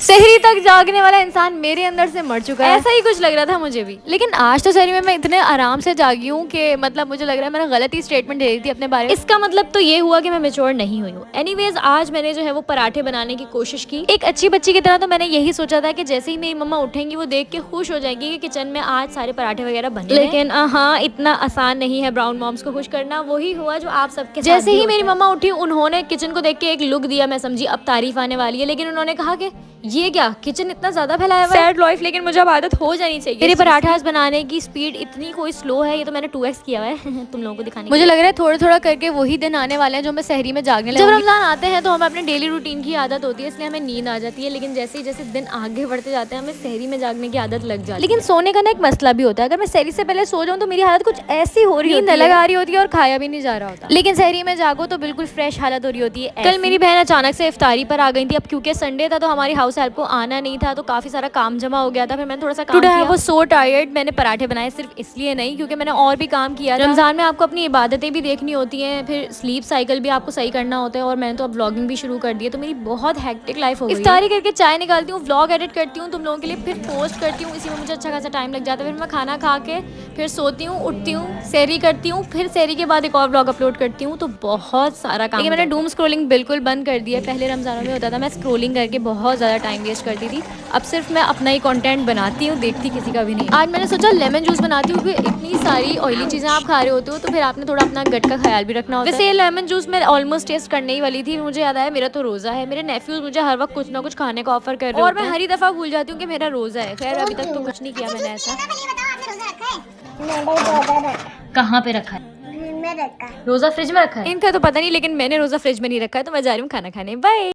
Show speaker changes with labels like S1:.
S1: शहरी तक जागने वाला इंसान मेरे अंदर से मर चुका है, ऐसा ही कुछ लग रहा था मुझे भी। लेकिन आज तो शहरी में मैं इतने आराम से जागी हूँ कि मतलब मुझे लग रहा है मैंने गलत ही स्टेटमेंट दे दी थी अपने बारे में। इसका मतलब तो ये हुआ कि मैं मेच्योर नहीं हुई हूँ। एनीवेज, आज मैंने जो है वो पराठे बनाने की कोशिश की एक अच्छी बच्ची की तरह। तो मैंने यही सोचा था कि जैसे ही मेरी मम्मा उठेंगी वो देख के खुश हो जाएंगी कि किचन में आज सारे पराठे वगैरह बने। लेकिन हाँ, इतना आसान नहीं है ब्राउन मॉम्स को खुश करना। वही हुआ जो आप सबके साथ। जैसे ही मेरी मम्मा उठी, उन्होंने किचन को देख के एक लुक दिया। मैं समझी अब तारीफ आने वाली है, लेकिन उन्होंने कहा कि ये क्या किचन इतना ज्यादा फैलाया हुआ है। सैड लाइफ, लेकिन मुझे अब आदत हो जानी चाहिए। मेरे पराठा बनाने की स्पीड इतनी कोई स्लो है, ये तो मैंने 2x किया हुआ है तुम लोगों को दिखाने। मुझे लग रहा है थोड़ा थोड़ा करके वही दिन आने वाले हैं जो मैं शहरी में जागने लगी। जब रमजान आते हैं तो हमें अपने डेली रूटीन की आदत होती है, इसलिए हमें नींद आ जाती है। लेकिन जैसे जैसे दिन आगे बढ़ते जाते हैं हमें शहरी में जागने की आदत लग जाती है। लेकिन सोने का ना एक मसला भी होता है। अगर मैं शहरी से पहले सो जाऊं तो मेरी हालत कुछ ऐसी हो रही होती है, नींद आ रही होती है और खाया भी नहीं जा रहा होता। लेकिन शहरी में जागो तो बिल्कुल फ्रेश हालत हो रही होती है। कल मेरी बहन अचानक से इफ्तारी पर आ गई थी। अब क्योंकि संडे था तो हमारी हाउस हेल्प को आना नहीं था, तो काफी सारा काम जमा हो गया था। फिर मैंने थोड़ा सा काम किया। वो सो टायर्ड। मैंने पराठे बनाए सिर्फ इसलिए नहीं क्योंकि मैंने और भी काम किया। रमजान में आपको अपनी इबादतें भी देखनी होती हैं, फिर स्लीप साइकिल भी आपको सही करना होता है। और मैंने तो अब व्लॉगिंग भी शुरू कर दी है, तो मेरी बहुत हेक्टिक लाइफ हो गई है। इफ्तारी करके चाय निकालती हूँ, व्लॉग एडिट करती हूँ तुम लोगों के लिए, फिर पोस्ट करती हूँ। इसी में मुझे अच्छा खासा टाइम लग जाता है। फिर मैं खाना खा के फिर सोती हूँ, उठती हूँ, सहरी करती हूँ, फिर सहरी के बाद एक और व्लॉग अपलोड करती हूँ। तो बहुत सारा काम। मैंने डूम स्क्रोलिंग बिल्कुल बंद कर दिया। पहले रमजानों में होता था मैं स्क्रोलिंग करके बहुत ज्यादा टाइम वेस्ट करती थी। अब सिर्फ मैं अपना ही कंटेंट बनाती हूँ, देखती किसी का भी नहीं। आज मैंने सोचा लेमन जूस बनाती हूँ क्योंकि इतनी सारी ऑयली चीजें आप खा रहे होते हो तो फिर आपने थोड़ा अपना गट का ख्याल भी रखना होता है। वैसे लेमन जूस मैं ऑलमोस्ट टेस्ट करने ही वाली थी, मुझे याद आया मेरा तो रोजा है। मेरे नेफ्यूज मुझे हर वक्त कुछ ना कुछ खाने का ऑफर कर रहे हैं और मैं हर ही दफा भूल जाती हूँ कि मेरा रोजा है। खैर अभी तक तो कुछ नहीं किया मैंने ऐसा। कहाँ पे रखा है? रोजा फ्रिज में रखा है। इनका तो पता नहीं, लेकिन मैंने रोजा फ्रिज में नहीं रखा है। तो मैं जा रही हूँ खाना खाने। बाय।